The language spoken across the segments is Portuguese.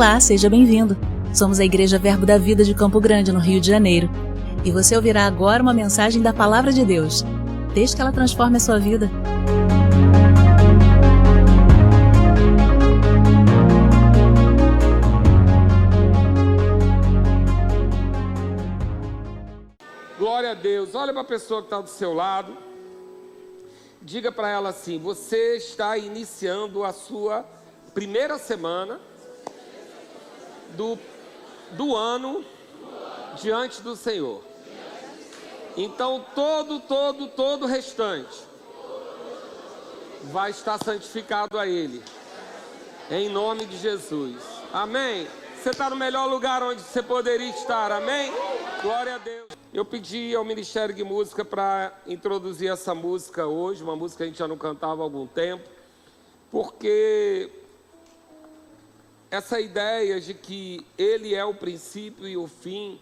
Olá, seja bem-vindo. Somos a Igreja Verbo da Vida de Campo Grande, no Rio de Janeiro. E você ouvirá agora uma mensagem da Palavra de Deus. Desde que ela transforme a sua vida. Glória a Deus. Olha para a pessoa que está do seu lado. Diga para ela assim: você está iniciando a sua primeira semana do ano diante do Senhor. Então todo o restante vai estar santificado a Ele, em nome de Jesus. Amém? Você está no melhor lugar onde você poderia estar. Amém? Glória a Deus. Eu pedi ao Ministério de Música para introduzir essa música hoje, uma música que a gente já não cantava há algum tempo, porque essa ideia de que Ele é o princípio e o fim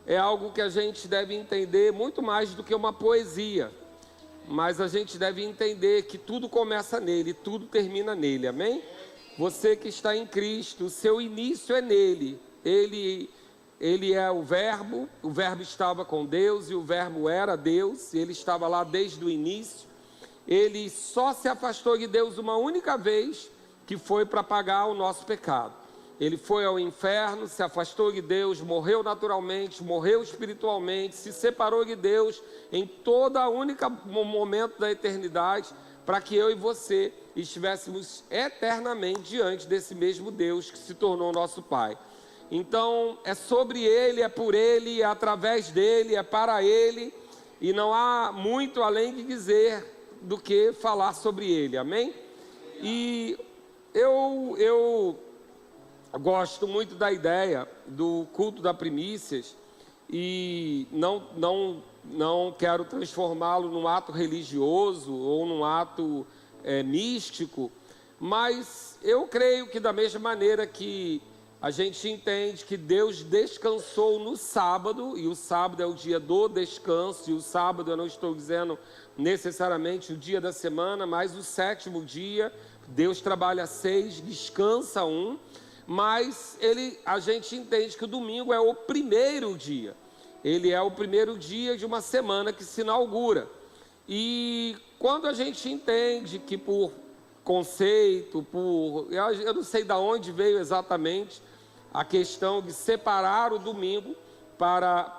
é algo que a gente deve entender muito mais do que uma poesia, mas a gente deve entender que tudo começa nele, tudo termina nele, amém? Você que está em Cristo, o seu início é nele. Ele é o Verbo estava com Deus e o Verbo era Deus, e Ele estava lá desde o início. Ele só se afastou de Deus uma única vez, que foi para pagar o nosso pecado. Ele foi ao inferno, se afastou de Deus, morreu naturalmente, morreu espiritualmente, se separou de Deus em toda a única momento da eternidade, para que eu e você estivéssemos eternamente diante desse mesmo Deus que se tornou nosso Pai. Então, é sobre Ele, é por Ele, é através dEle, é para Ele, e não há muito além de dizer do que falar sobre Ele, amém? E eu gosto muito da ideia do culto das primícias, e não quero transformá-lo num ato religioso ou num ato místico, mas eu creio que da mesma maneira que a gente entende que Deus descansou no sábado, e o sábado é o dia do descanso, e o sábado eu não estou dizendo necessariamente o dia da semana, mas o sétimo dia. Deus trabalha 6, descansa 1, mas a gente entende que o domingo é o primeiro dia. Ele é o primeiro dia de uma semana que se inaugura. E quando a gente entende que por conceito, eu não sei de onde veio exatamente a questão de separar o domingo para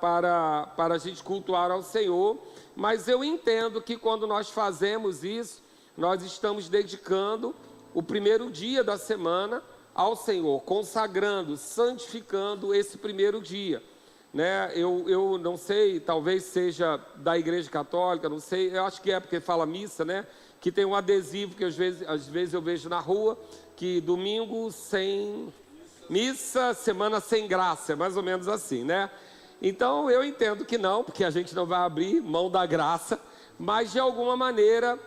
a gente cultuar ao Senhor, mas eu entendo que quando nós fazemos isso, nós estamos dedicando o primeiro dia da semana ao Senhor, consagrando, santificando esse primeiro dia, né? Eu não sei, talvez seja da Igreja Católica, não sei, eu acho que é porque fala missa, né? Que tem um adesivo que às vezes eu vejo na rua, que domingo sem missa, semana sem graça, é mais ou menos assim, né? Então eu entendo que não, porque a gente não vai abrir mão da graça, mas de alguma maneira,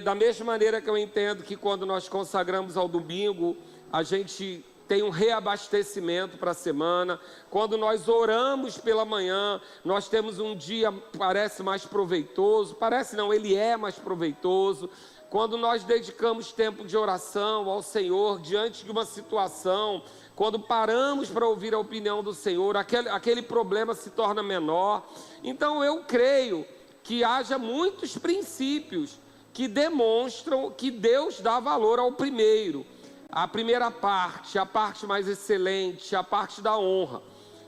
da mesma maneira que eu entendo que quando nós consagramos ao domingo, a gente tem um reabastecimento para a semana. Quando nós oramos pela manhã, nós temos um dia, parece mais proveitoso, parece não, ele é mais proveitoso. Quando nós dedicamos tempo de oração ao Senhor, diante de uma situação, quando paramos para ouvir a opinião do Senhor, aquele problema se torna menor. Então eu creio que haja muitos princípios que demonstram que Deus dá valor ao primeiro, a primeira parte, a parte mais excelente, a parte da honra.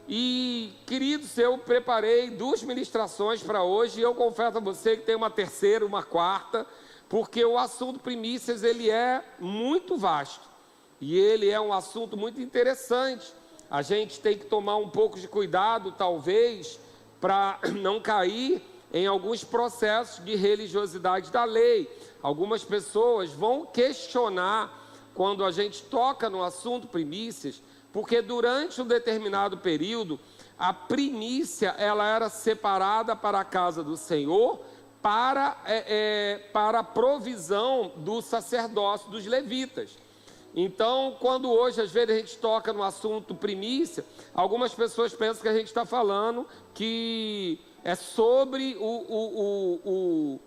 E, queridos, eu preparei 2 ministrações para hoje, e eu confesso a você que tem uma terceira, uma quarta, porque o assunto primícias, ele é muito vasto, e ele é um assunto muito interessante. A gente tem que tomar um pouco de cuidado, talvez, para não cair em alguns processos de religiosidade da lei. Algumas pessoas vão questionar quando a gente toca no assunto primícias, porque durante um determinado período, a primícia ela era separada para a casa do Senhor, para a provisão do sacerdócio dos levitas. Então, quando hoje, às vezes, a gente toca no assunto primícia, algumas pessoas pensam que a gente está falando que é sobre o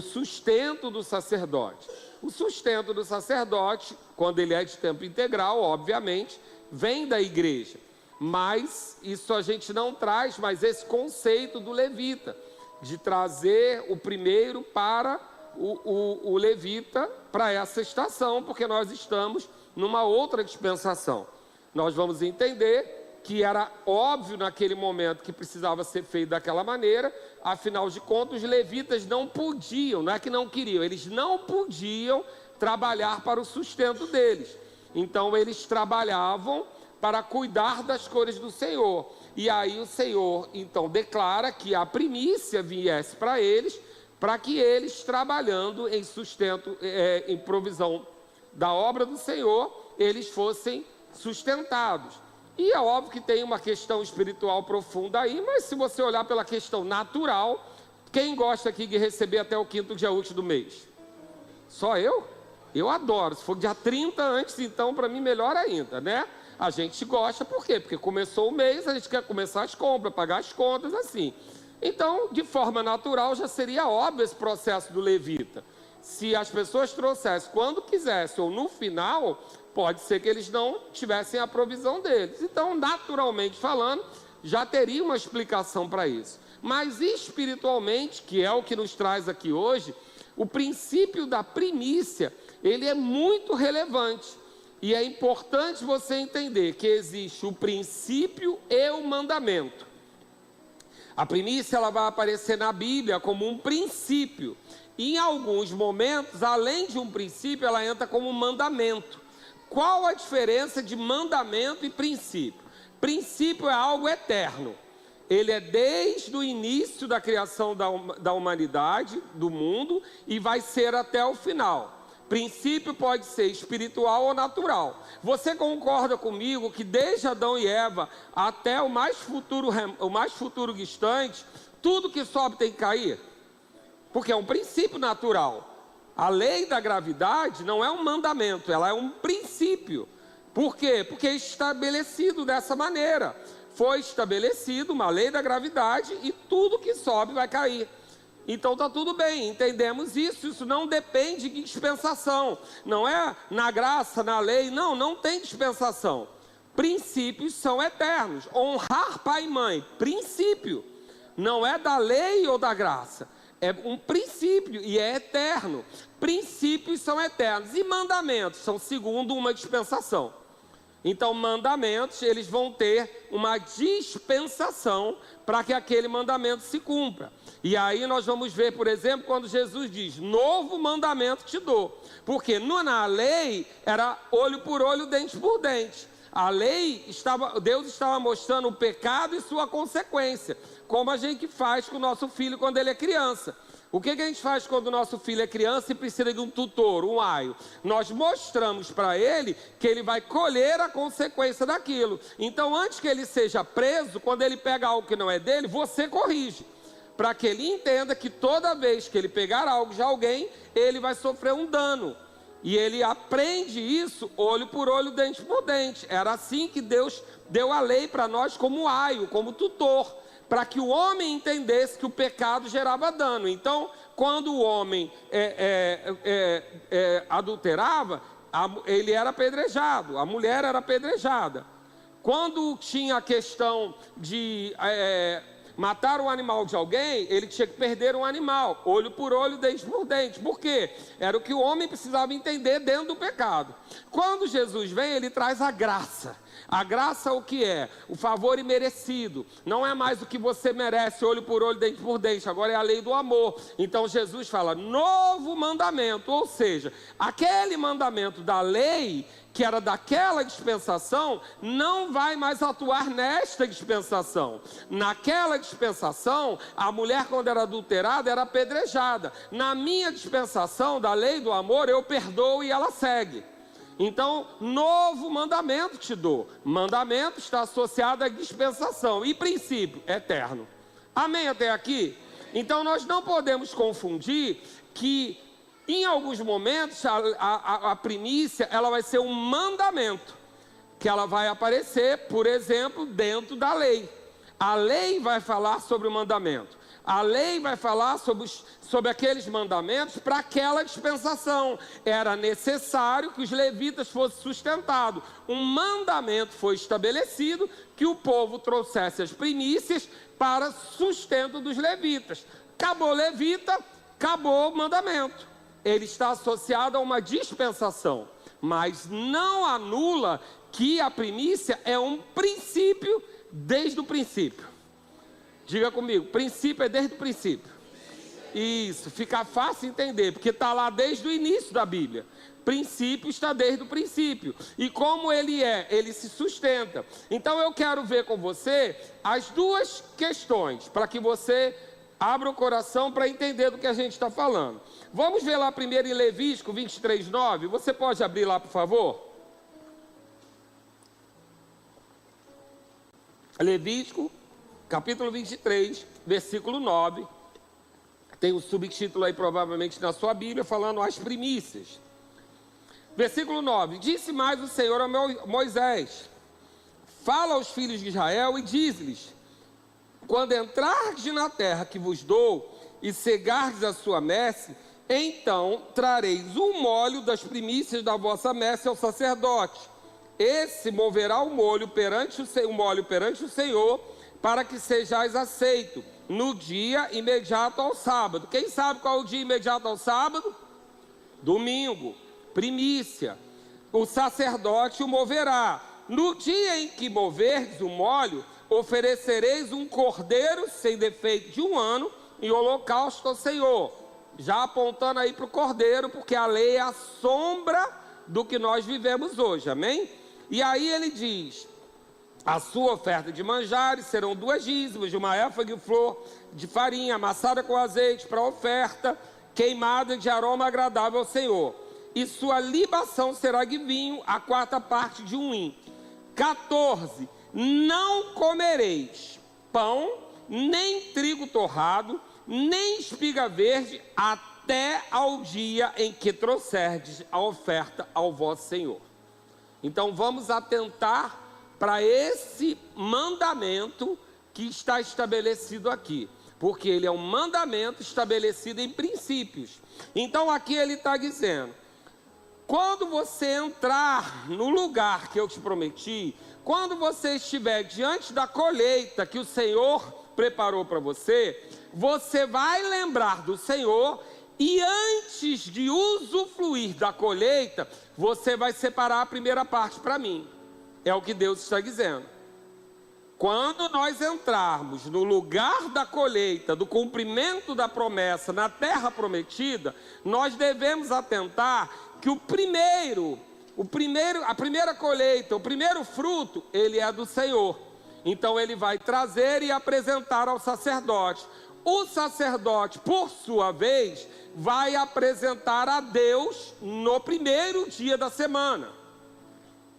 sustento do sacerdote. O sustento do sacerdote, quando ele é de tempo integral, obviamente, vem da igreja. Mas isso a gente não traz, mas esse conceito do levita, de trazer o primeiro para o levita para essa estação, porque nós estamos numa outra dispensação. Nós vamos entender que era óbvio naquele momento que precisava ser feito daquela maneira, afinal de contas os levitas não podiam, não é que não queriam, eles não podiam trabalhar para o sustento deles. Então eles trabalhavam para cuidar das coisas do Senhor. E aí o Senhor, então, declara que a primícia viesse para eles, para que eles, trabalhando em sustento, em provisão da obra do Senhor, eles fossem sustentados. E é óbvio que tem uma questão espiritual profunda aí, mas se você olhar pela questão natural, quem gosta aqui de receber até o 5º dia útil do mês? Só eu? Eu adoro. Se for dia 30 antes, então, para mim, melhor ainda, né? A gente gosta, por quê? Porque começou o mês, a gente quer começar as compras, pagar as contas, assim. Então, de forma natural, já seria óbvio esse processo do levita. Se as pessoas trouxessem quando quisessem ou no final, pode ser que eles não tivessem a provisão deles. Então, naturalmente falando, já teria uma explicação para isso. Mas espiritualmente, que é o que nos traz aqui hoje, o princípio da primícia, ele é muito relevante. E é importante você entender que existe o princípio e o mandamento. A primícia, ela vai aparecer na Bíblia como um princípio. Em alguns momentos, além de um princípio, ela entra como um mandamento. Qual a diferença de mandamento e princípio? Princípio é algo eterno. Ele é desde o início da criação da humanidade, do mundo, e vai ser até o final. Princípio pode ser espiritual ou natural. Você concorda comigo que desde Adão e Eva até o mais futuro distante, tudo que sobe tem que cair? Porque é um princípio natural. A lei da gravidade não é um mandamento, ela é um princípio. Por quê? Porque é estabelecido dessa maneira. Foi estabelecido uma lei da gravidade e tudo que sobe vai cair. Então está tudo bem, entendemos isso. Isso não depende de dispensação. Não é na graça, na lei, não tem dispensação. Princípios são eternos. Honrar pai e mãe, princípio. Não é da lei ou da graça. É um princípio e é eterno. Princípios são eternos. E mandamentos são segundo uma dispensação. Então, mandamentos, eles vão ter uma dispensação para que aquele mandamento se cumpra. E aí nós vamos ver, por exemplo, quando Jesus diz, novo mandamento te dou. Porque na lei era olho por olho, dente por dente. A lei, Deus estava mostrando o pecado e sua consequência. Como a gente faz com o nosso filho quando ele é criança. O que a gente faz quando o nosso filho é criança e precisa de um tutor, um aio? Nós mostramos para ele que ele vai colher a consequência daquilo. Então, antes que ele seja preso, quando ele pega algo que não é dele, você corrige. Para que ele entenda que toda vez que ele pegar algo de alguém, ele vai sofrer um dano. E ele aprende isso olho por olho, dente por dente. Era assim que Deus deu a lei para nós como aio, como tutor. Para que o homem entendesse que o pecado gerava dano. Então, quando o homem adulterava, ele era apedrejado, a mulher era apedrejada. Quando tinha a questão de matar um animal de alguém, ele tinha que perder um animal, olho por olho, dente por dente. Por quê? Era o que o homem precisava entender dentro do pecado. Quando Jesus vem, ele traz a graça. A graça o que é? O favor imerecido. Não é mais o que você merece, olho por olho, dente por dente. Agora é a lei do amor. Então Jesus fala, novo mandamento. Ou seja, aquele mandamento da lei, que era daquela dispensação, não vai mais atuar nesta dispensação. Naquela dispensação, a mulher quando era adulterada era apedrejada. Na minha dispensação da lei do amor, eu perdoo e ela segue. Então, novo mandamento te dou. Mandamento está associado à dispensação. E princípio, eterno. Amém até aqui? Então, nós não podemos confundir que, em alguns momentos, a primícia, ela vai ser um mandamento. Que ela vai aparecer, por exemplo, dentro da lei. A lei vai falar sobre o mandamento. A lei vai falar sobre aqueles mandamentos para aquela dispensação. Era necessário que os levitas fossem sustentados. Um mandamento foi estabelecido que o povo trouxesse as primícias para sustento dos levitas. Acabou levita, acabou o mandamento. Ele está associado a uma dispensação, mas não anula que a primícia é um princípio desde o princípio. Diga comigo, princípio é desde o princípio. Isso, fica fácil entender, porque está lá desde o início da Bíblia. Princípio está desde o princípio. E como ele se sustenta. Então eu quero ver com você as duas questões, para que você abra o coração para entender do que a gente está falando. Vamos ver lá primeiro em Levítico 23:9. Você pode abrir lá, por favor? Levítico, capítulo 23, versículo 9. Tem um subtítulo aí provavelmente na sua Bíblia, falando as primícias. Versículo 9. Disse mais o Senhor a Moisés: fala aos filhos de Israel e diz-lhes: quando entrardes na terra que vos dou e cegardes a sua messe, então trareis um molho das primícias da vossa messe ao sacerdote. Esse moverá o molho perante o Senhor, para que sejais aceito no dia imediato ao sábado. Quem sabe qual é o dia imediato ao sábado? Domingo, primícia. O sacerdote o moverá. No dia em que moverdes o molho, oferecereis um cordeiro sem defeito de 1 ano em holocausto ao Senhor. Já apontando aí para o cordeiro, porque a lei é a sombra do que nós vivemos hoje, amém? E aí ele diz: a sua oferta de manjares serão 2 dízimos de uma éfa de flor de farinha amassada com azeite para oferta queimada de aroma agradável ao Senhor. E sua libação será de vinho, a 4ª parte de 1 hin. 14. Não comereis pão, nem trigo torrado, nem espiga verde, até ao dia em que trouxerdes a oferta ao vosso Senhor. Então vamos atentar para esse mandamento que está estabelecido aqui, porque ele é um mandamento estabelecido em princípios. Então aqui ele está dizendo: quando você entrar no lugar que eu te prometi, quando você estiver diante da colheita que o Senhor preparou para você, você vai lembrar do Senhor. E antes de usufruir da colheita, você vai separar a primeira parte para mim. É o que Deus está dizendo. Quando nós entrarmos no lugar da colheita, do cumprimento da promessa na terra prometida, nós devemos atentar que a primeira colheita, o primeiro fruto, ele é do Senhor. Então ele vai trazer e apresentar ao sacerdote. O sacerdote, por sua vez, vai apresentar a Deus no primeiro dia da semana.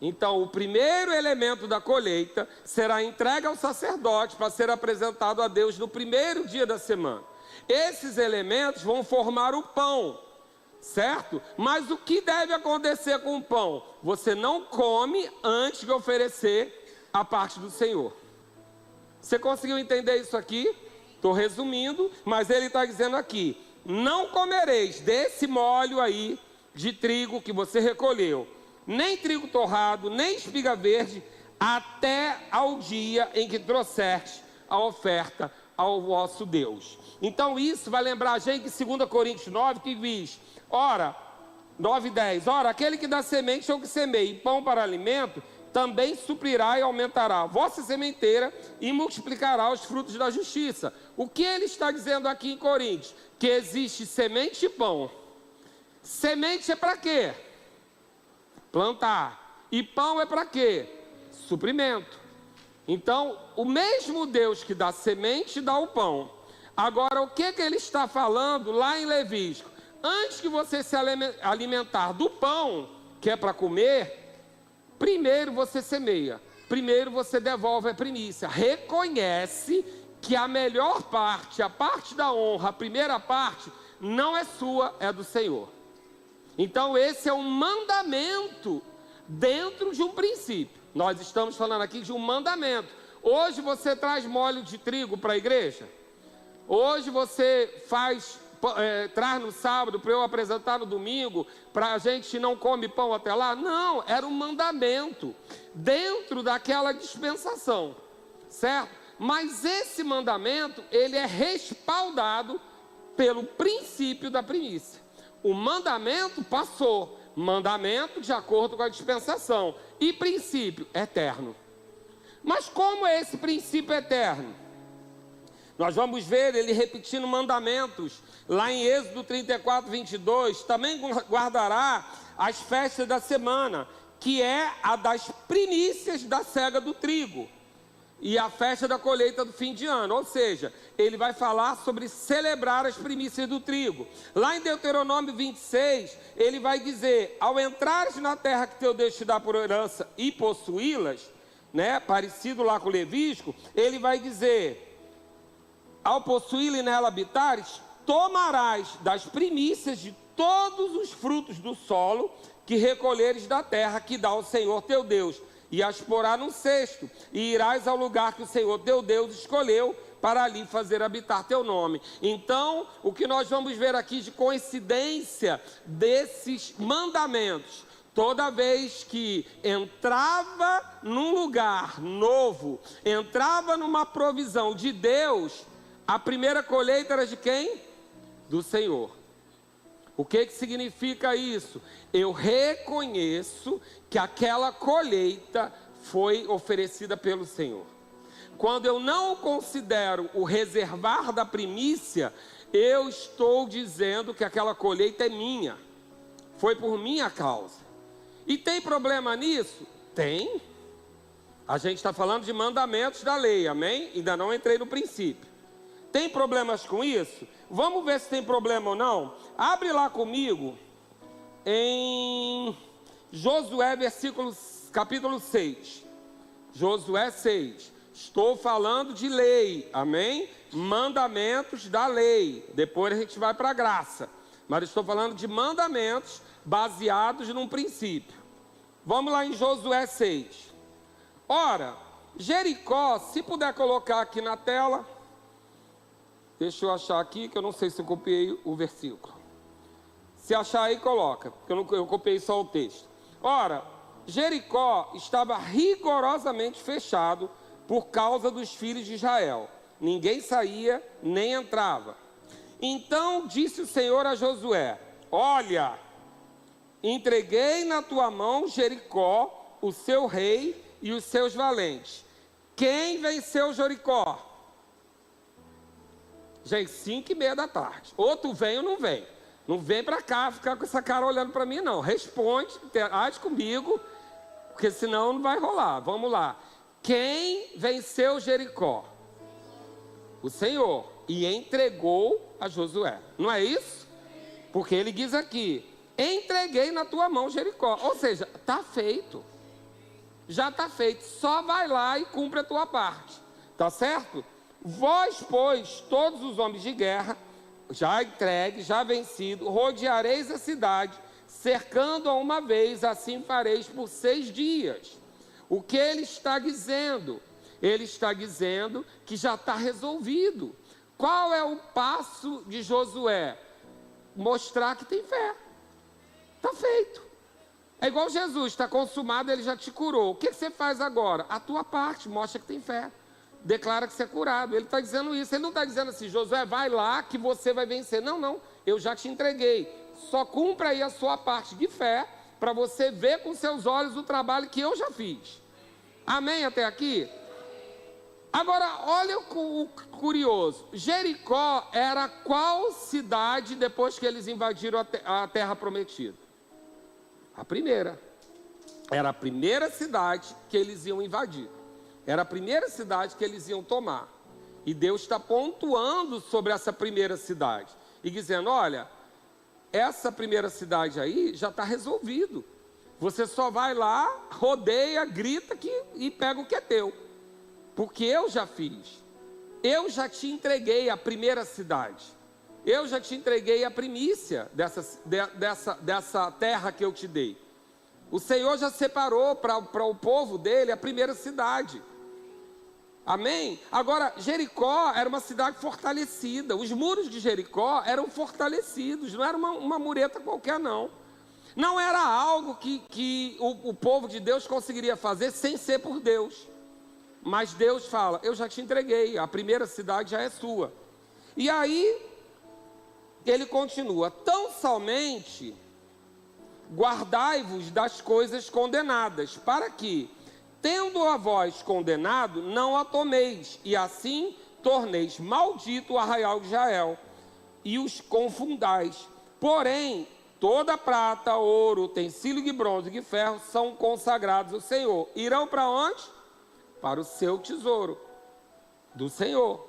Então, o primeiro elemento da colheita será entregue ao sacerdote para ser apresentado a Deus no primeiro dia da semana. Esses elementos vão formar o pão, certo? Mas o que deve acontecer com o pão? Você não come antes de oferecer a parte do Senhor. Você conseguiu entender isso aqui? Estou resumindo, mas ele está dizendo aqui: não comereis desse molho aí de trigo que você recolheu, nem trigo torrado, nem espiga verde, até ao dia em que trouxeste a oferta ao vosso Deus. Então isso vai lembrar a gente de 2 Coríntios 9, que diz: ora, 9:10, ora, aquele que dá semente ao que semeia e pão para alimento, também suprirá e aumentará a vossa sementeira e multiplicará os frutos da justiça. O que ele está dizendo aqui em Coríntios? Que existe semente e pão. Semente é para quê? Plantar. E pão é para quê? Suprimento. Então, o mesmo Deus que dá semente dá o pão. Agora, o que ele está falando lá em Levítico? Antes que você se alimentar do pão, que é para comer, primeiro você semeia, primeiro você devolve a primícia, reconhece que a melhor parte, a parte da honra, a primeira parte, não é sua, é do Senhor. Então esse é um mandamento dentro de um princípio. Nós estamos falando aqui de um mandamento. Hoje você traz molho de trigo para a igreja? Hoje você traz no sábado para eu apresentar no domingo, para a gente não come pão até lá. Não, era um mandamento dentro daquela dispensação, certo? Mas esse mandamento, ele é respaldado pelo princípio da primícia. O mandamento passou, mandamento de acordo com a dispensação, e princípio eterno. Mas como é esse princípio eterno? Nós vamos ver ele repetindo mandamentos, lá em Êxodo 34, 22, também guardará as festas da semana, que é a das primícias da cega do trigo, e a festa da colheita do fim de ano. Ou seja, ele vai falar sobre celebrar as primícias do trigo. Lá em Deuteronômio 26, ele vai dizer: ao entrares na terra que teu Deus te dá por herança e possuí-las, né, parecido lá com o Levítico, ele vai dizer: ao possuí-la e nela habitares, tomarás das primícias de todos os frutos do solo que recolheres da terra que dá o Senhor teu Deus, e as porá num cesto, e irás ao lugar que o Senhor teu Deus escolheu para ali fazer habitar teu nome. Então, o que nós vamos ver aqui de coincidência desses mandamentos, toda vez que entrava num lugar novo, entrava numa provisão de Deus, a primeira colheita era de quem? Do Senhor. O que significa isso? Eu reconheço que aquela colheita foi oferecida pelo Senhor. Quando eu não considero o reservar da primícia, eu estou dizendo que aquela colheita é minha. Foi por minha causa. E tem problema nisso? Tem. A gente está falando de mandamentos da lei, amém? Ainda não entrei no princípio. Tem problemas com isso? Vamos ver se tem problema ou não. Abre lá comigo em Josué, capítulo 6. Josué 6. Estou falando de lei, amém? Mandamentos da lei. Depois a gente vai para a graça. Mas estou falando de mandamentos baseados num princípio. Vamos lá em Josué 6. Ora, Jericó, se puder colocar aqui na tela. Deixa eu achar aqui, que eu não sei se eu copiei o versículo. Se achar aí, coloca, porque eu copiei só o texto. Ora, Jericó estava rigorosamente fechado por causa dos filhos de Israel. Ninguém saía, nem entrava. Então disse o Senhor a Josué: olha, entreguei na tua mão Jericó, o seu rei e os seus valentes. Quem venceu Jericó? Gente, 5:30 da tarde. Ou tu vem ou não vem. Não vem pra cá ficar com essa cara olhando pra mim, não. Responde, interage comigo, porque senão não vai rolar. Vamos lá. Quem venceu Jericó? O Senhor. E entregou a Josué. Não é isso? Porque ele diz aqui: entreguei na tua mão Jericó. Ou seja, está feito. Já está feito. Só vai lá e cumpre a tua parte. Tá certo? Vós, pois, todos os homens de guerra, já entregues, já vencido, rodeareis a cidade, cercando-a uma vez, assim fareis por 6 dias. O que ele está dizendo? Ele está dizendo que já está resolvido. Qual é o passo de Josué? Mostrar que tem fé. Está feito. É igual Jesus, está consumado, ele já te curou. O que você faz agora? A tua parte, mostra que tem fé. Declara que você é curado. Ele está dizendo isso. Ele não está dizendo assim: Josué, vai lá que você vai vencer. Não, não. Eu já te entreguei. Só cumpra aí a sua parte de fé, para você ver com seus olhos o trabalho que eu já fiz. Amém até aqui? Agora, olha o curioso. Jericó era qual cidade depois que eles invadiram a terra prometida? A primeira. Era a primeira cidade que eles iam invadir. Era a primeira cidade que eles iam tomar. E Deus está pontuando sobre essa primeira cidade. E dizendo: olha, essa primeira cidade aí já está resolvido. Você só vai lá, rodeia, grita e pega o que é teu. Porque eu já fiz. Eu já te entreguei a primeira cidade. Eu já te entreguei a primícia dessa terra que eu te dei. O Senhor já separou para o povo dele a primeira cidade. Amém? Agora, Jericó era uma cidade fortalecida. Os muros de Jericó eram fortalecidos. Não era uma mureta qualquer, não. Não era algo que o povo de Deus conseguiria fazer sem ser por Deus. Mas Deus fala, eu já te entreguei, a primeira cidade já é sua. E aí, ele continua, tão somente guardai-vos das coisas condenadas, para que, tendo a vós condenado, não a tomeis, e assim torneis maldito o arraial de Israel, e os confundais. Porém, toda prata, ouro, utensílio de bronze e de ferro são consagrados ao Senhor. Irão para onde? Para o seu tesouro do Senhor.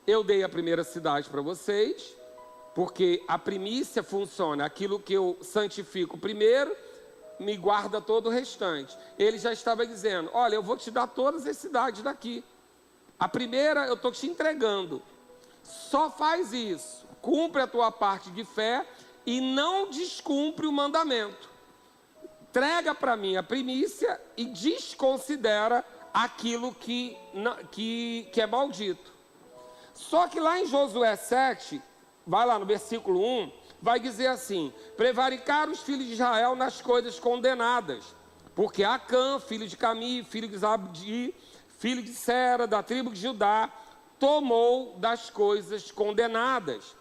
Eu dei a primeira cidade para vocês, porque a primícia funciona, aquilo que eu santifico primeiro, me guarda todo o restante. Ele já estava dizendo, olha, eu vou te dar todas as cidades daqui. A primeira eu estou te entregando. Só faz isso, cumpre a tua parte de fé e não descumpre o mandamento. Entrega para mim a primícia e desconsidera aquilo que é maldito. Só que lá em Josué 7, vai lá no versículo 1, vai dizer assim, prevaricaram os filhos de Israel nas coisas condenadas, porque Acã, filho de Cami, filho de Zabdi, filho de Sera, da tribo de Judá, tomou das coisas condenadas.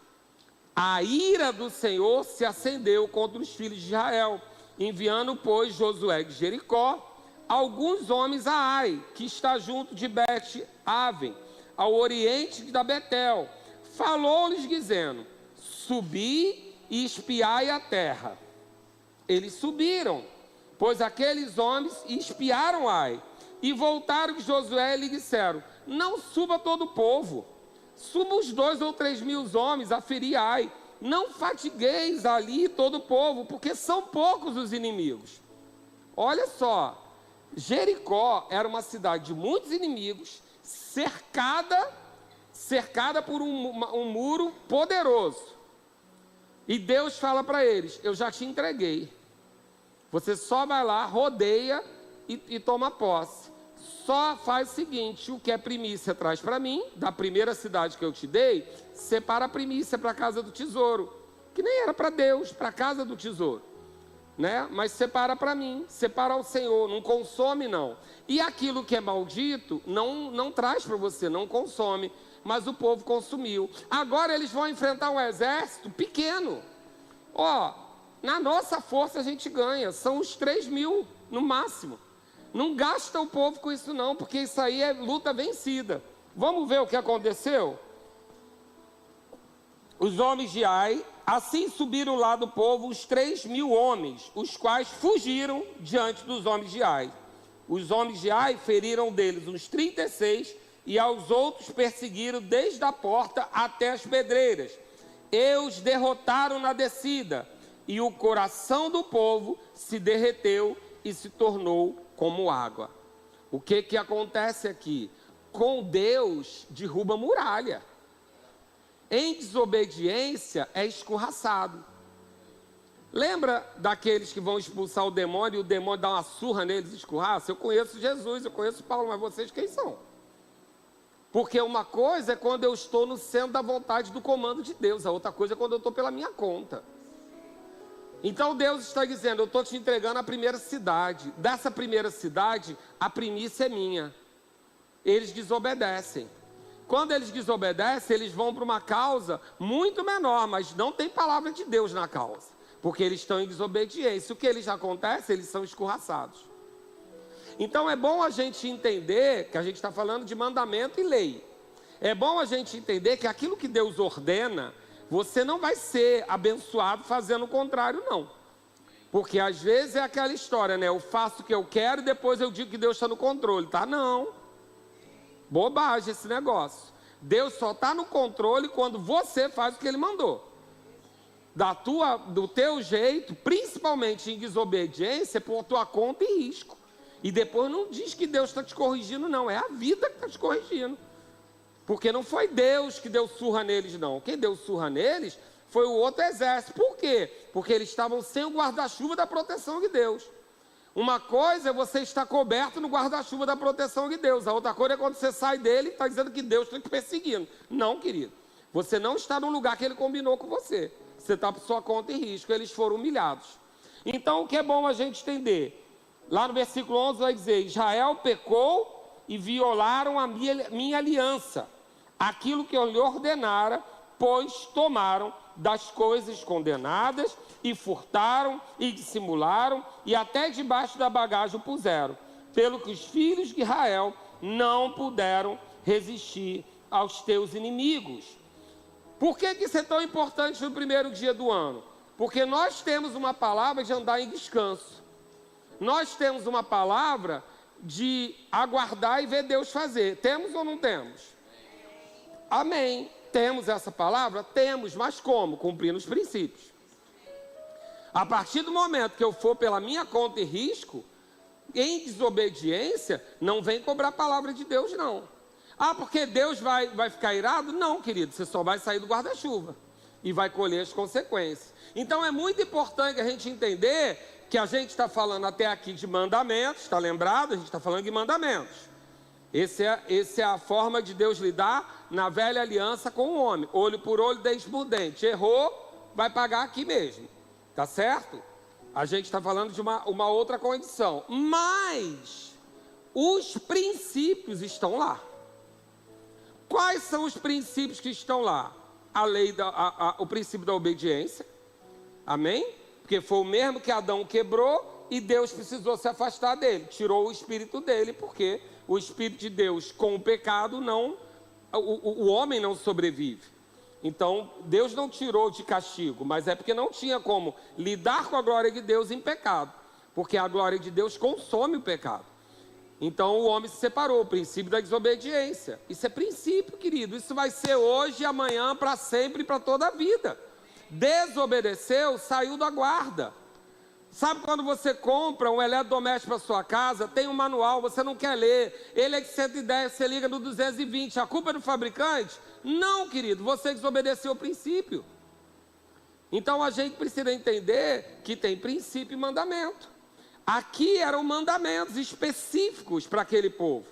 A ira do Senhor se acendeu contra os filhos de Israel, enviando, pois, Josué de Jericó, alguns homens a Ai, que está junto de Bet-Aven, ao oriente da Betel. Falou-lhes dizendo, subi e espiai a terra. Eles subiram, pois aqueles homens espiaram Ai, e voltaram de Josué e lhe disseram, não suba todo o povo, suba os 2 ou 3 mil homens a ferir Ai, não fatigueis ali todo o povo, porque são poucos os inimigos. Olha só, Jericó era uma cidade de muitos inimigos, cercada por um muro poderoso. E Deus fala para eles, eu já te entreguei. Você só vai lá, rodeia e toma posse. Só faz o seguinte, o que é primícia traz para mim, da primeira cidade que eu te dei, separa a primícia para a casa do tesouro. Que nem era para Deus, para a casa do tesouro. Né? Mas separa para mim, separa ao Senhor, não consome não. E aquilo que é maldito, não traz para você, não consome. Mas o povo consumiu. Agora eles vão enfrentar um exército pequeno. Na nossa força a gente ganha, são os 3 mil no máximo. Não gasta o povo com isso não, porque isso aí é luta vencida. Vamos ver o que aconteceu? Os homens de Ai, assim subiram lá do povo os 3 mil homens, os quais fugiram diante dos homens de Ai. Os homens de Ai feriram deles uns 36, e aos outros perseguiram desde a porta até as pedreiras. E os derrotaram na descida, e o coração do povo se derreteu e se tornou como água. O que acontece aqui? Com Deus derruba muralha. Em desobediência é escorraçado. Lembra daqueles que vão expulsar o demônio e o demônio dá uma surra neles e escorraça? Eu conheço Jesus, eu conheço Paulo, mas vocês quem são? Porque uma coisa é quando eu estou no centro da vontade do comando de Deus, a outra coisa é quando eu estou pela minha conta. Então Deus está dizendo, eu estou te entregando a primeira cidade. Dessa primeira cidade, a primícia é minha. Eles desobedecem. Quando eles desobedecem, eles vão para uma causa muito menor, mas não tem palavra de Deus na causa. Porque eles estão em desobediência. O que eles acontece? Eles são escorraçados. Então é bom a gente entender que a gente está falando de mandamento e lei. É bom a gente entender que aquilo que Deus ordena, você não vai ser abençoado fazendo o contrário, não. Porque às vezes é aquela história, né? Eu faço o que eu quero e depois eu digo que Deus está no controle, tá? Não. Bobagem esse negócio. Deus só está no controle quando você faz o que Ele mandou. Do teu jeito, principalmente em desobediência, por tua conta e risco. E depois não diz que Deus está te corrigindo, não. É a vida que está te corrigindo. Porque não foi Deus que deu surra neles, não. Quem deu surra neles foi o outro exército. Por quê? Porque eles estavam sem o guarda-chuva da proteção de Deus. Uma coisa é você estar coberto no guarda-chuva da proteção de Deus. A outra coisa é quando você sai dele e está dizendo que Deus está te perseguindo. Não, querido. Você não está no lugar que ele combinou com você. Você está por sua conta e risco. Eles foram humilhados. Então, o que é bom a gente entender? Lá no versículo 11 vai dizer: Israel pecou e violaram a minha aliança. Aquilo que eu lhe ordenara, pois tomaram das coisas condenadas e furtaram e dissimularam e até debaixo da bagagem o puseram, pelo que os filhos de Israel não puderam resistir aos teus inimigos. Por que isso é tão importante no primeiro dia do ano? Porque nós temos uma palavra de andar em descanso. Nós temos uma palavra de aguardar e ver Deus fazer. Temos ou não temos? Amém. Temos essa palavra? Temos, mas como? Cumprindo os princípios. A partir do momento que eu for pela minha conta e risco, em desobediência, não vem cobrar a palavra de Deus, não. Ah, porque Deus vai ficar irado? Não, querido, você só vai sair do guarda-chuva e vai colher as consequências. Então é muito importante a gente entender que a gente está falando até aqui de mandamentos, está lembrado? A gente está falando de mandamentos. Essa é a forma de Deus lidar na velha aliança com o homem. Olho por olho, dente por dente. Errou, vai pagar aqui mesmo. Tá certo? A gente está falando de uma outra condição. Mas os princípios estão lá. Quais são os princípios que estão lá? A lei, o princípio da obediência. Amém? Porque foi o mesmo que Adão quebrou e Deus precisou se afastar dele. Tirou o espírito dele, porque o Espírito de Deus com o pecado não... O homem não sobrevive. Então, Deus não tirou de castigo, mas é porque não tinha como lidar com a glória de Deus em pecado. Porque a glória de Deus consome o pecado. Então, o homem se separou, o princípio da desobediência. Isso é princípio, querido. Isso vai ser hoje, amanhã, para sempre e para toda a vida. Desobedeceu, saiu da guarda. Sabe quando você compra um eletrodoméstico para sua casa, tem um manual, você não quer ler, ele é de 110, você liga no 220, a culpa é do fabricante? Não, querido, você desobedeceu o princípio. Então a gente precisa entender que tem princípio e mandamento. Aqui eram mandamentos específicos para aquele povo.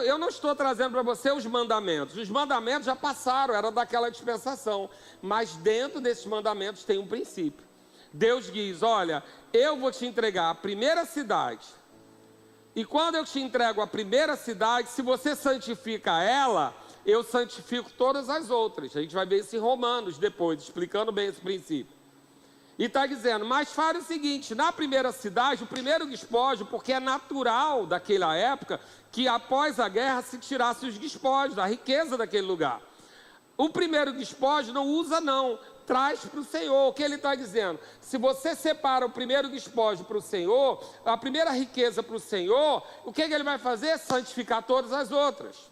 Eu não estou trazendo para você os mandamentos já passaram, era daquela dispensação, mas dentro desses mandamentos tem um princípio. Deus diz: olha, eu vou te entregar a primeira cidade. E quando eu te entrego a primeira cidade, se você santifica ela, eu santifico todas as outras. A gente vai ver isso em Romanos depois, explicando bem esse princípio. E está dizendo, mas faz o seguinte, na primeira cidade, o primeiro despojo, porque é natural daquela época, que após a guerra se tirasse os despojos, a riqueza daquele lugar. O primeiro despojo não usa não, traz para o Senhor. O que ele está dizendo? Se você separa o primeiro despojo para o Senhor, a primeira riqueza para o Senhor, o que ele vai fazer? Santificar todas as outras.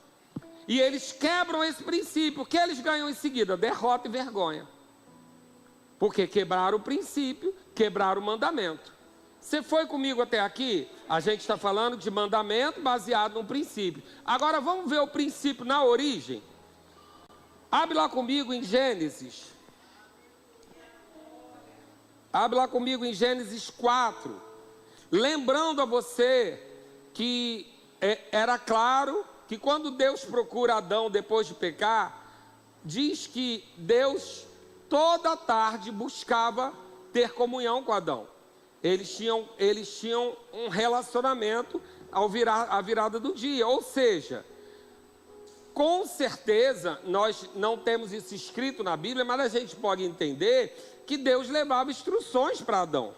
E eles quebram esse princípio. O que eles ganham em seguida? Derrota e vergonha. Porque quebraram o princípio, quebraram o mandamento. Você foi comigo até aqui? A gente está falando de mandamento baseado no princípio. Agora vamos ver o princípio na origem. Abre lá comigo em Gênesis. Abre lá comigo em Gênesis 4. Lembrando a você que era claro que quando Deus procura Adão depois de pecar, diz que Deus toda tarde buscava ter comunhão com Adão. Eles tinham um relacionamento à virada do dia. Ou seja, com certeza, nós não temos isso escrito na Bíblia, mas a gente pode entender que Deus levava instruções para Adão.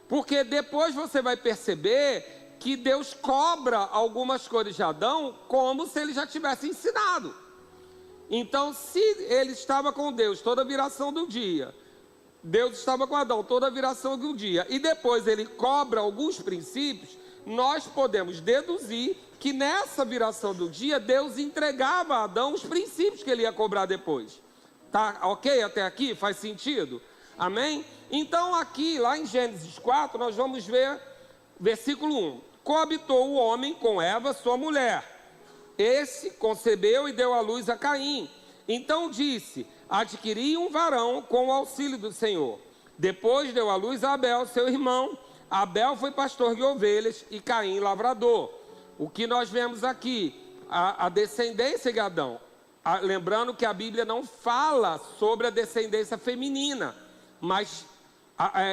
Porque depois você vai perceber que Deus cobra algumas coisas de Adão como se ele já tivesse ensinado. Então, se ele estava com Deus toda a viração do dia, Deus estava com Adão toda a viração do dia, e depois ele cobra alguns princípios, nós podemos deduzir que nessa viração do dia, Deus entregava a Adão os princípios que ele ia cobrar depois. Tá ok até aqui? Faz sentido? Amém? Então aqui, lá em Gênesis 4, nós vamos ver versículo 1. Coabitou o homem com Eva, sua mulher. Esse concebeu e deu à luz a Caim. Então disse, adquiri um varão com o auxílio do Senhor. Depois deu à luz a Abel, seu irmão. Abel foi pastor de ovelhas e Caim lavrador. O que nós vemos aqui? A descendência de Adão. Lembrando que a Bíblia não fala sobre a descendência feminina, mas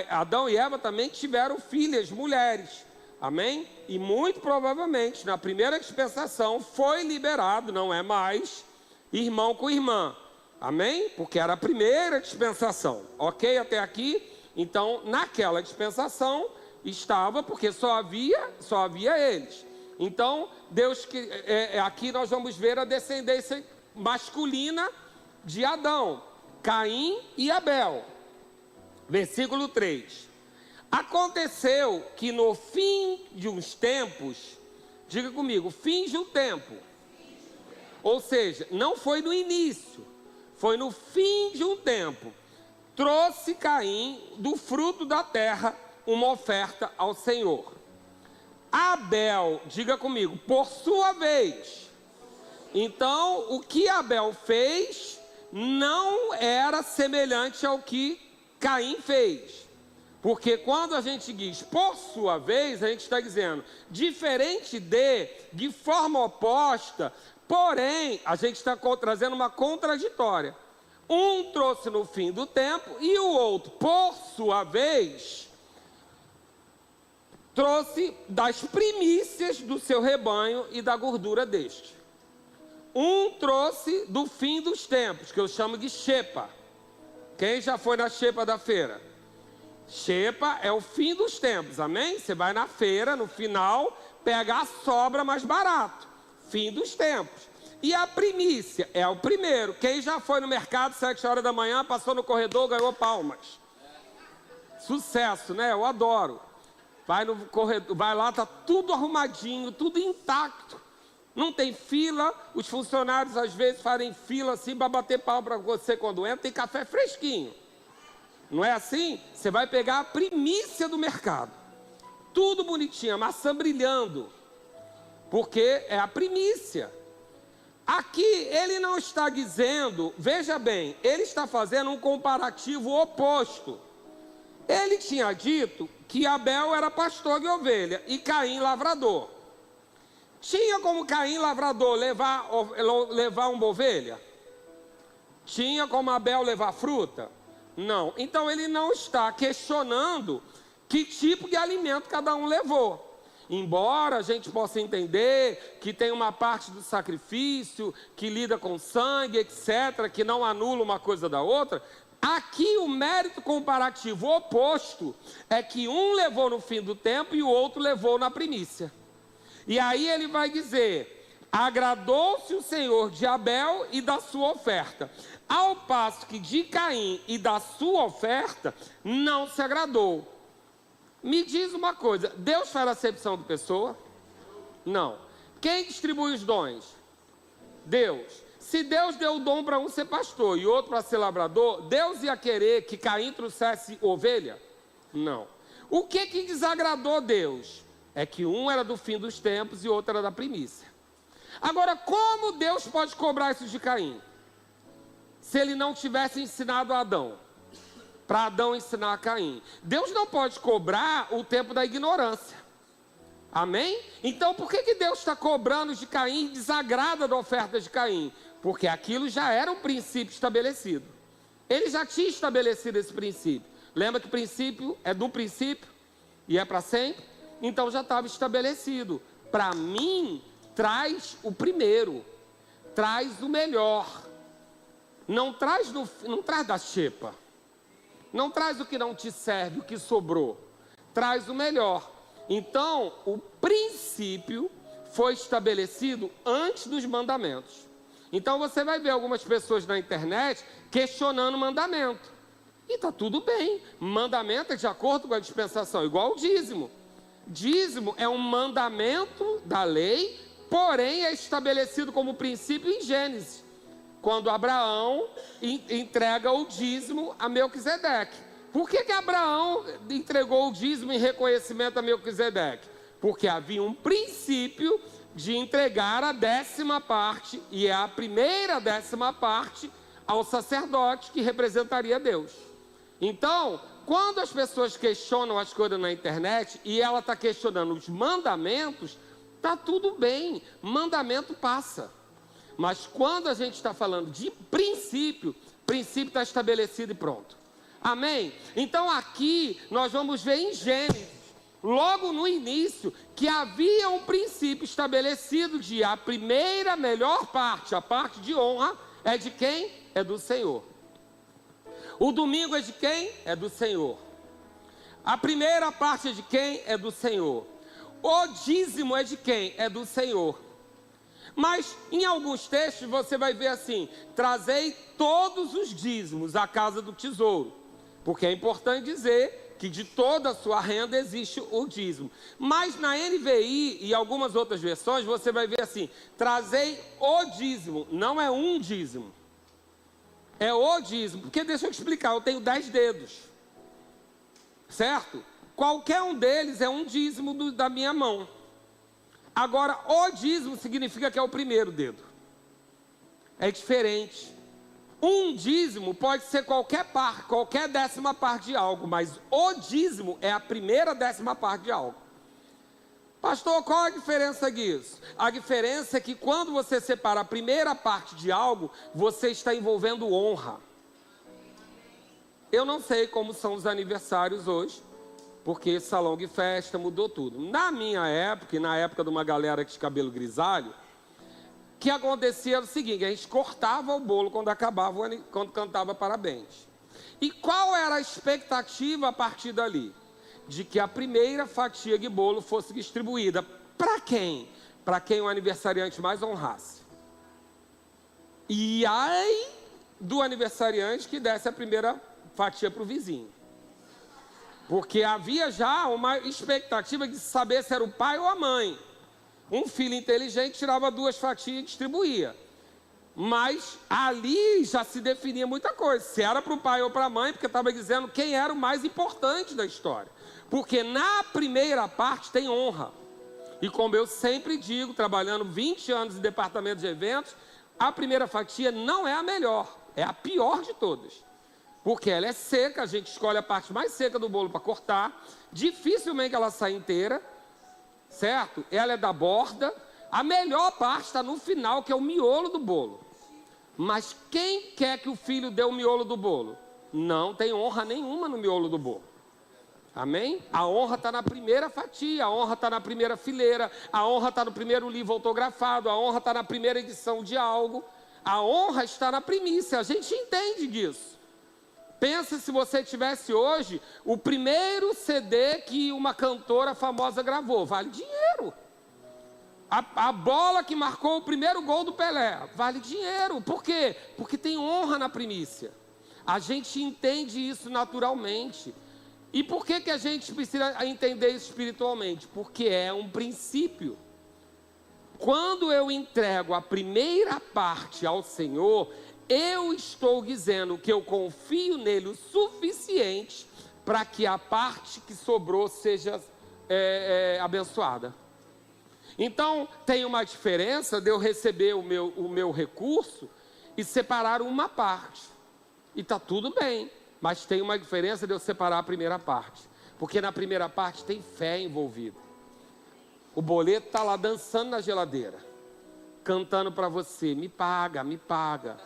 Adão e Eva também tiveram filhas, mulheres. Amém? E muito provavelmente, na primeira dispensação, foi liberado, não é mais, irmão com irmã. Amém? Porque era a primeira dispensação. Ok? Até aqui? Então, naquela dispensação, estava, porque só havia eles. Então, aqui nós vamos ver a descendência masculina de Adão, Caim e Abel. Versículo 3. Aconteceu que no fim de uns tempos, diga comigo, fim de um tempo. Ou seja, não foi no início, foi no fim de um tempo. Trouxe Caim do fruto da terra uma oferta ao Senhor. Abel, diga comigo, por sua vez. Então, o que Abel fez não era semelhante ao que Caim fez. Porque quando a gente diz por sua vez, a gente está dizendo diferente de forma oposta, porém, a gente está trazendo uma contraditória. Um trouxe no fim do tempo e o outro, por sua vez, trouxe das primícias do seu rebanho e da gordura deste. Um trouxe do fim dos tempos, que eu chamo de xepa. Quem já foi na xepa da feira? Xepa é o fim dos tempos, amém? Você vai na feira, no final, pega a sobra mais barato. Fim dos tempos. E a primícia é o primeiro. Quem já foi no mercado 7 horas da manhã, passou no corredor, ganhou palmas. Sucesso, né? Eu adoro. Vai no corredor, vai lá, tá tudo arrumadinho, tudo intacto. Não tem fila, os funcionários às vezes fazem fila assim para bater palma para você quando entra, tem café fresquinho. Não é assim? Você vai pegar a primícia do mercado. Tudo bonitinho, a maçã brilhando. Porque é a primícia. Aqui ele não está dizendo, veja bem, ele está fazendo um comparativo oposto. Ele tinha dito que Abel era pastor de ovelha e Caim lavrador. Tinha como Caim lavrador levar uma ovelha? Tinha como Abel levar fruta? Não. Então ele não está questionando que tipo de alimento cada um levou. Embora a gente possa entender que tem uma parte do sacrifício, que lida com sangue, etc., que não anula uma coisa da outra, aqui o mérito comparativo oposto é que um levou no fim do tempo e o outro levou na primícia. E aí ele vai dizer, agradou-se o Senhor de Abel e da sua oferta, ao passo que de Caim e da sua oferta não se agradou. Me diz uma coisa, Deus faz acepção de pessoa? Não. Quem distribui os dons? Deus. Se Deus deu o dom para um ser pastor e outro para ser labrador, Deus ia querer que Caim trouxesse ovelha? Não. O que desagradou Deus? É que um era do fim dos tempos e outro era da primícia. Agora, como Deus pode cobrar isso de Caim? Se ele não tivesse ensinado a Adão, para Adão ensinar a Caim. Deus não pode cobrar o tempo da ignorância. Amém? Então, por que Deus está cobrando de Caim e desagrada da oferta de Caim? Porque aquilo já era um princípio estabelecido. Ele já tinha estabelecido esse princípio. Lembra que o princípio é do princípio e é para sempre? Então já estava estabelecido. Para mim, traz o primeiro. Traz o melhor. Não traz da xepa. Não traz o que não te serve, o que sobrou. Traz o melhor. Então, o princípio foi estabelecido antes dos mandamentos. Então, você vai ver algumas pessoas na internet questionando o mandamento. E está tudo bem. Mandamento é de acordo com a dispensação, igual o dízimo. Dízimo é um mandamento da lei, porém é estabelecido como princípio em Gênesis. Quando Abraão entrega o dízimo a Melquisedeque. Por que Abraão entregou o dízimo em reconhecimento a Melquisedeque? Porque havia um princípio de entregar a 10ª parte, e é a primeira 10ª parte, ao sacerdote que representaria Deus. Então, quando as pessoas questionam as coisas na internet e ela está questionando os mandamentos, está tudo bem, mandamento passa. Mas quando a gente está falando de princípio, princípio está estabelecido e pronto. Amém? Então aqui nós vamos ver em Gênesis, logo no início, que havia um princípio estabelecido de a primeira melhor parte, a parte de honra, é de quem? É do Senhor. O domingo é de quem? É do Senhor. A primeira parte é de quem? É do Senhor. O dízimo é de quem? É do Senhor. Mas em alguns textos você vai ver assim: trazei todos os dízimos à casa do tesouro. Porque é importante dizer que de toda a sua renda existe o dízimo. Mas na NVI e algumas outras versões você vai ver assim: trazei o dízimo, não é um dízimo. É o dízimo, porque deixa eu explicar, eu tenho 10 dedos, certo? Qualquer um deles é um dízimo da minha mão. Agora, o dízimo significa que é o primeiro dedo. É diferente. Um dízimo pode ser qualquer décima parte de algo, mas o dízimo é a primeira décima parte de algo. Pastor, qual a diferença disso? A diferença é que quando você separa a primeira parte de algo, você está envolvendo honra. Eu não sei como são os aniversários hoje, porque salão de festa mudou tudo. Na minha época, e na época de uma galera de cabelo grisalho, o que acontecia era o seguinte: a gente cortava o bolo quando acabava, quando cantava parabéns. E qual era a expectativa a partir dali? De que a primeira fatia de bolo fosse distribuída. Para quem? Para quem o aniversariante mais honrasse. E aí do aniversariante que desse a primeira fatia para o vizinho. Porque havia já uma expectativa de saber se era o pai ou a mãe. Um filho inteligente tirava 2 fatias e distribuía. Mas ali já se definia muita coisa. Se era para o pai ou para a mãe, porque estava dizendo quem era o mais importante da história. Porque na primeira parte tem honra. E como eu sempre digo, trabalhando 20 anos em departamento de eventos, a primeira fatia não é a melhor, é a pior de todas. Porque ela é seca, a gente escolhe a parte mais seca do bolo para cortar. Dificilmente ela sai inteira, certo? Ela é da borda. A melhor parte está no final, que é o miolo do bolo. Mas quem quer que o filho dê o miolo do bolo? Não tem honra nenhuma no miolo do bolo. Amém? A honra está na primeira fatia, a honra está na primeira fileira, a honra está no primeiro livro autografado, a honra está na primeira edição de algo. A honra está na primícia, a gente entende disso. Pensa se você tivesse hoje o primeiro CD que uma cantora famosa gravou, vale dinheiro. A bola que marcou o primeiro gol do Pelé, vale dinheiro. Por quê? Porque tem honra na primícia. A gente entende isso naturalmente. E por que a gente precisa entender isso espiritualmente? Porque é um princípio. Quando eu entrego a primeira parte ao Senhor, eu estou dizendo que eu confio nele o suficiente para que a parte que sobrou seja abençoada. Então, tem uma diferença de eu receber o meu recurso e separar uma parte. E está tudo bem, mas tem uma diferença de eu separar a primeira parte. Porque na primeira parte tem fé envolvida. O boleto está lá dançando na geladeira, cantando para você: me paga, me paga.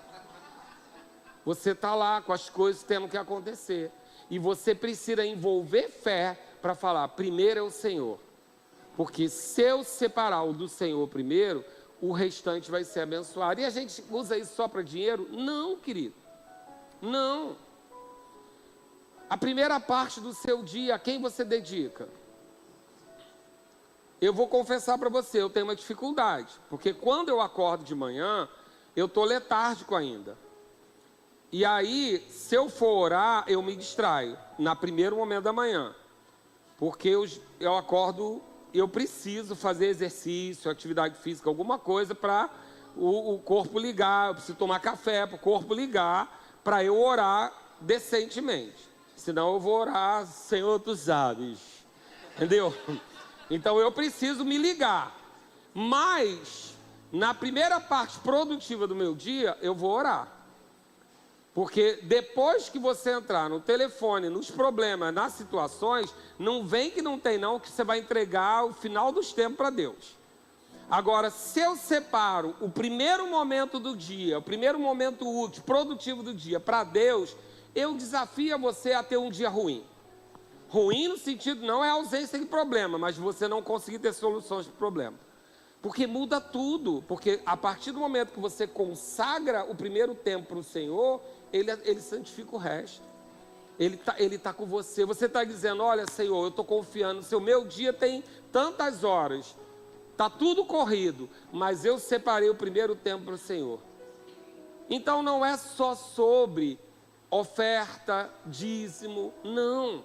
Você está lá com as coisas tendo que acontecer. E você precisa envolver fé para falar: primeiro é o Senhor. Porque se eu separar o do Senhor primeiro, o restante vai ser abençoado. E a gente usa isso só para dinheiro? Não, querido. Não. A primeira parte do seu dia, a quem você dedica? Eu vou confessar para você, eu tenho uma dificuldade. Porque quando eu acordo de manhã, eu estou letárgico ainda. E aí, se eu for orar, eu me distraio no primeiro momento da manhã. Porque eu acordo, eu preciso fazer exercício, atividade física, alguma coisa para o corpo ligar. Eu preciso tomar café para o corpo ligar, para eu orar decentemente. Senão eu vou orar, Senhor, tu sabes. Entendeu? Então eu preciso me ligar. Mas, na primeira parte produtiva do meu dia, eu vou orar. Porque depois que você entrar no telefone, nos problemas, nas situações, não vem que não tem não, que você vai entregar o final dos tempos para Deus. Agora, se eu separo o primeiro momento do dia, o primeiro momento útil, produtivo do dia para Deus, eu desafio você a ter um dia ruim. Ruim no sentido, não é ausência de problema, mas você não conseguir ter soluções para o problema. Porque muda tudo, porque a partir do momento que você consagra o primeiro tempo para o Senhor, Ele santifica o resto. Ele tá com você. Você está dizendo, olha Senhor, eu estou confiando, se o meu dia tem tantas horas, está tudo corrido, mas eu separei o primeiro tempo para o Senhor. Então não é só sobre oferta, dízimo, não.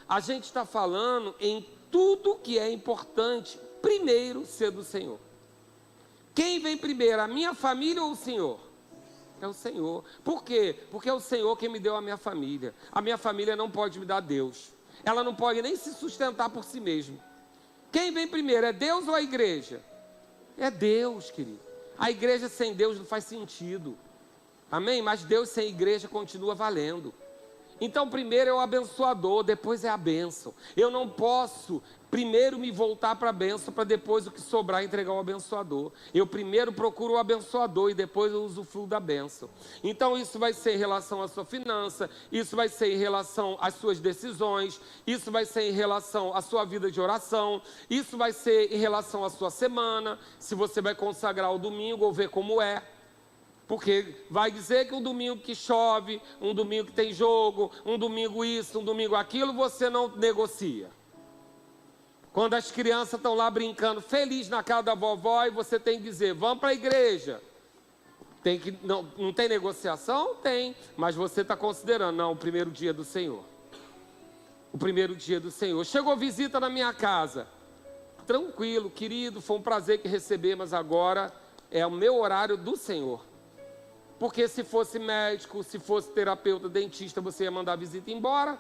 A gente está falando em tudo que é importante, primeiro ser do Senhor. Quem vem primeiro, a minha família ou o Senhor? É o Senhor. Por quê? Porque é o Senhor quem me deu a minha família. A minha família não pode me dar Deus. Ela não pode nem se sustentar por si mesma. Quem vem primeiro, é Deus ou a igreja? É Deus, querido. A igreja sem Deus não faz sentido. Amém? Mas Deus sem igreja continua valendo. Então primeiro é o abençoador, depois é a bênção. Eu não posso primeiro me voltar para a bênção, para depois o que sobrar entregar ao abençoador. Eu primeiro procuro o abençoador e depois eu usufruo da bênção. Então isso vai ser em relação à sua finança, isso vai ser em relação às suas decisões, isso vai ser em relação à sua vida de oração, isso vai ser em relação à sua semana, se você vai consagrar o domingo ou ver como é. Porque vai dizer que um domingo que chove, um domingo que tem jogo, um domingo isso, um domingo aquilo, você não negocia. Quando as crianças estão lá brincando, feliz na casa da vovó, e você tem que dizer, vamos para a igreja. Não tem negociação? Tem, mas você está considerando, não, o primeiro dia do Senhor. O primeiro dia do Senhor. Chegou visita na minha casa. Tranquilo, querido, foi um prazer que receber, mas agora é o meu horário do Senhor. Porque se fosse médico, se fosse terapeuta, dentista, você ia mandar a visita embora.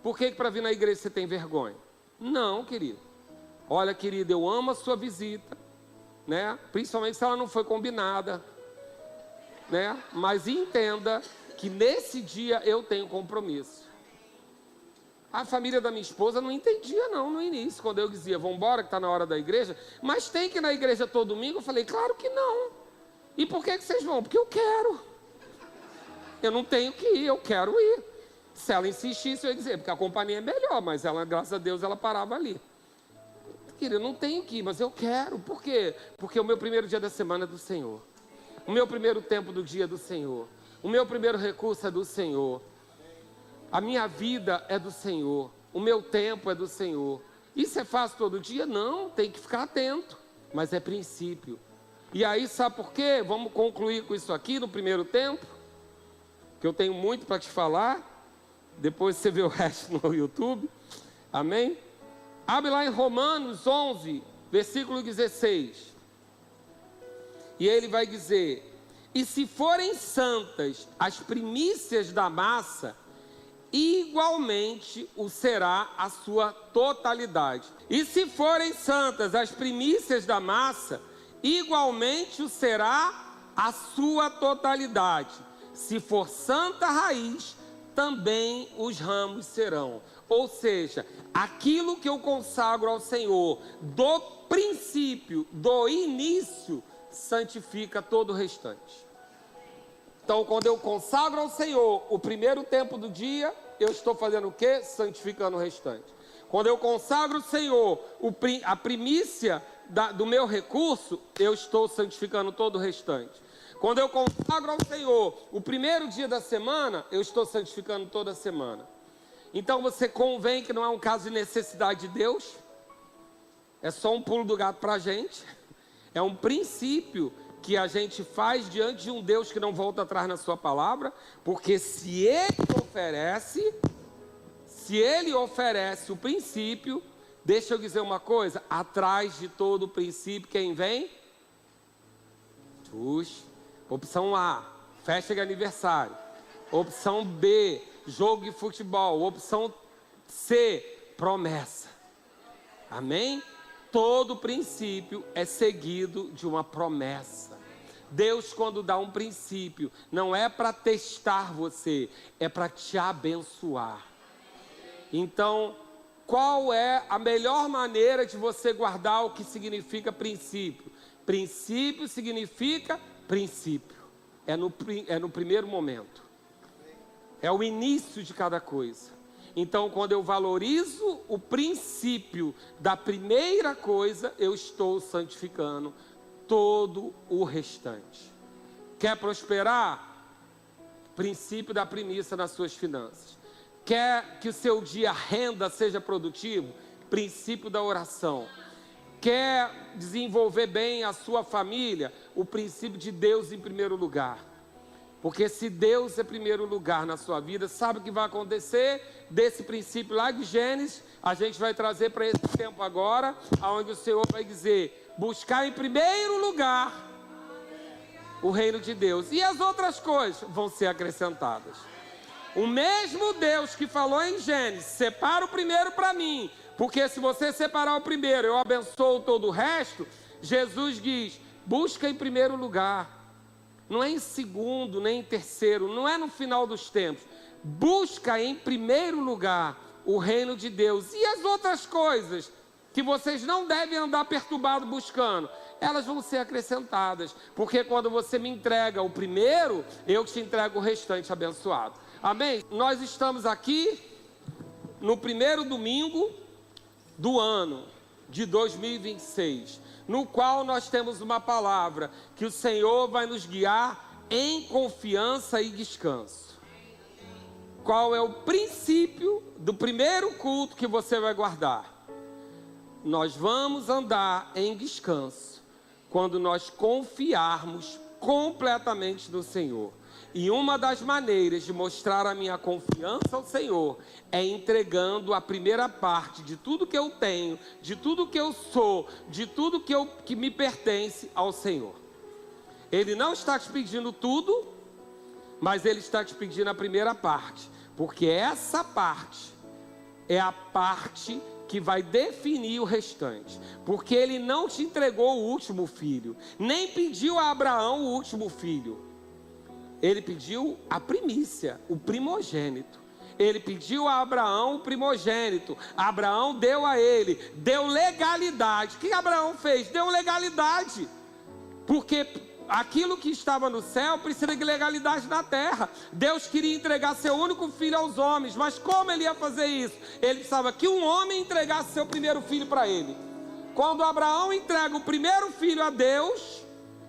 Por que para vir na igreja você tem vergonha? Não, querido. Olha, querido, eu amo a sua visita, né? Principalmente se ela não foi combinada, né? Mas entenda que nesse dia eu tenho compromisso. A família da minha esposa não entendia não no início, quando eu dizia, vamos embora que está na hora da igreja. Mas tem que ir na igreja todo domingo? Eu falei, claro que não. E por que vocês vão? Porque eu quero. Eu não tenho que ir, eu quero ir. Se ela insistisse, eu ia dizer, porque a companhia é melhor, mas ela, graças a Deus, ela parava ali. Querido, eu não tenho que ir, mas eu quero. Por quê? Porque o meu primeiro dia da semana é do Senhor. O meu primeiro tempo do dia é do Senhor. O meu primeiro recurso é do Senhor. A minha vida é do Senhor. O meu tempo é do Senhor. Isso é fácil todo dia? Não, tem que ficar atento. Mas é princípio. E aí, sabe por quê? Vamos concluir com isso aqui no primeiro tempo, que eu tenho muito para te falar. Depois você vê o resto no YouTube. Amém? Abre lá em Romanos 11, versículo 16. E ele vai dizer, e se forem santas as primícias da massa, igualmente o será a sua totalidade. E se forem santas as primícias da massa, igualmente o será a sua totalidade. Se for santa a raiz, também os ramos serão. Ou seja, aquilo que eu consagro ao Senhor, do princípio, do início, santifica todo o restante. Então, quando eu consagro ao Senhor o primeiro tempo do dia, eu estou fazendo o quê? Santificando o restante. Quando eu consagro ao Senhor a primícia do meu recurso, eu estou santificando todo o restante. Quando eu consagro ao Senhor o primeiro dia da semana, eu estou santificando toda a semana. Então você convém que não é um caso de necessidade de Deus, é só um pulo do gato para a gente, é um princípio que a gente faz diante de um Deus que não volta atrás na sua palavra, porque se Ele oferece o princípio, deixa eu dizer uma coisa, atrás de todo o princípio quem vem? Opção A, festa de aniversário. Opção B, jogo de futebol. Opção C, promessa. Amém? Todo princípio é seguido de uma promessa. Deus, quando dá um princípio, não é para testar você, é para te abençoar. Então, qual é a melhor maneira de você guardar o que significa princípio? Princípio significa princípio. É no primeiro momento. É o início de cada coisa. Então, quando eu valorizo o princípio da primeira coisa, eu estou santificando todo o restante. Quer prosperar? Princípio da primícia nas suas finanças. Quer que o seu dia renda, seja produtivo? Princípio da oração. Quer desenvolver bem a sua família? O princípio de Deus em primeiro lugar. Porque se Deus é primeiro lugar na sua vida, sabe o que vai acontecer? Desse princípio lá de Gênesis, a gente vai trazer para esse tempo agora, onde o Senhor vai dizer, buscar em primeiro lugar o reino de Deus. E as outras coisas vão ser acrescentadas. O mesmo Deus que falou em Gênesis, separa o primeiro para mim, porque se você separar o primeiro, eu abençoo todo o resto. Jesus diz, busca em primeiro lugar. Não é em segundo, nem em terceiro, não é no final dos tempos. Busca em primeiro lugar o reino de Deus. E as outras coisas que vocês não devem andar perturbado buscando, elas vão ser acrescentadas. Porque quando você me entrega o primeiro, eu te entrego o restante abençoado. Amém? Nós estamos aqui no primeiro domingo do ano de 2026. No qual nós temos uma palavra, que o Senhor vai nos guiar em confiança e descanso. Qual é o princípio do primeiro culto que você vai guardar? Nós vamos andar em descanso, quando nós confiarmos completamente no Senhor. E uma das maneiras de mostrar a minha confiança ao Senhor é entregando a primeira parte de tudo que eu tenho, de tudo que eu sou, de tudo que me pertence ao Senhor. Ele não está te pedindo tudo, mas Ele está te pedindo a primeira parte, porque essa parte é a parte que vai definir o restante. Porque Ele não te entregou o último filho, nem pediu a Abraão o último filho. Ele pediu a primícia, o primogênito. Ele pediu a Abraão o primogênito. Abraão deu a ele, deu legalidade. O que Abraão fez? Deu legalidade. Porque aquilo que estava no céu precisa de legalidade na terra. Deus queria entregar seu único filho aos homens. Mas como ele ia fazer isso? Ele precisava que um homem entregasse seu primeiro filho para ele. Quando Abraão entrega o primeiro filho a Deus,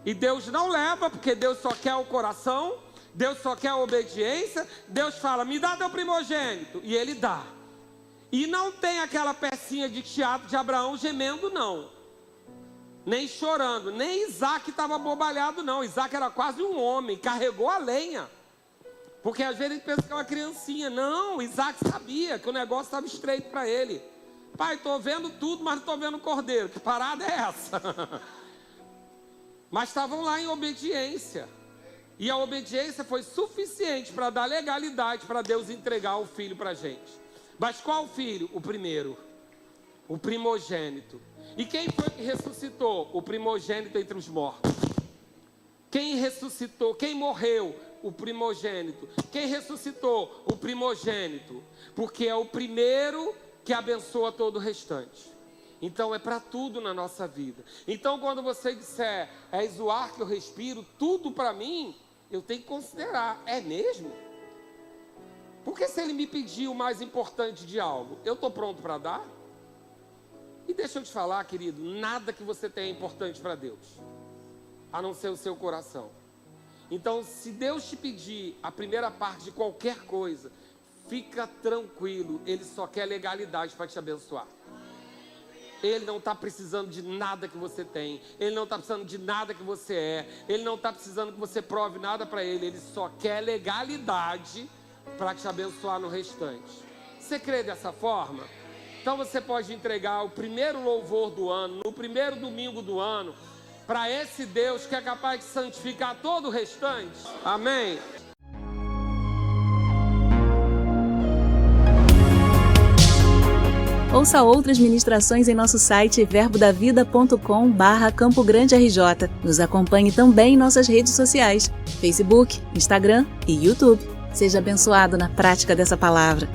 e Deus não leva, porque Deus só quer o coração, Deus só quer a obediência. Deus fala, me dá teu primogênito, e Ele dá. E não tem aquela pecinha de teatro de Abraão gemendo, não, nem chorando. Nem Isaac estava bobalhado, não. Isaac era quase um homem, carregou a lenha. Porque às vezes a gente pensa que é uma criancinha. Não, Isaac sabia que o negócio estava estreito para ele. Pai, estou vendo tudo, mas não estou vendo o cordeiro. Que parada é essa? Mas estavam lá em obediência. E a obediência foi suficiente para dar legalidade para Deus entregar o filho para a gente. Mas qual filho? O primeiro. O primogênito. E quem foi que ressuscitou? O primogênito entre os mortos. Quem ressuscitou? Quem morreu? O primogênito. Quem ressuscitou? O primogênito. Porque é o primeiro que abençoa todo o restante. Então é para tudo na nossa vida. Então quando você disser, és o ar que eu respiro, tudo para mim, eu tenho que considerar, é mesmo? Porque se Ele me pedir o mais importante de algo, eu estou pronto para dar? E deixa eu te falar, querido, nada que você tenha é importante para Deus, a não ser o seu coração. Então se Deus te pedir a primeira parte de qualquer coisa, fica tranquilo, Ele só quer legalidade para te abençoar. Ele não está precisando de nada que você tem. Ele não está precisando de nada que você é. Ele não está precisando que você prove nada para Ele. Ele só quer legalidade para te abençoar no restante. Você crê dessa forma? Então você pode entregar o primeiro louvor do ano, no primeiro domingo do ano, para esse Deus que é capaz de santificar todo o restante. Amém? Ouça outras ministrações em nosso site verbodavida.com/Campo Grande RJ. Nos acompanhe também em nossas redes sociais, Facebook, Instagram e YouTube. Seja abençoado na prática dessa palavra.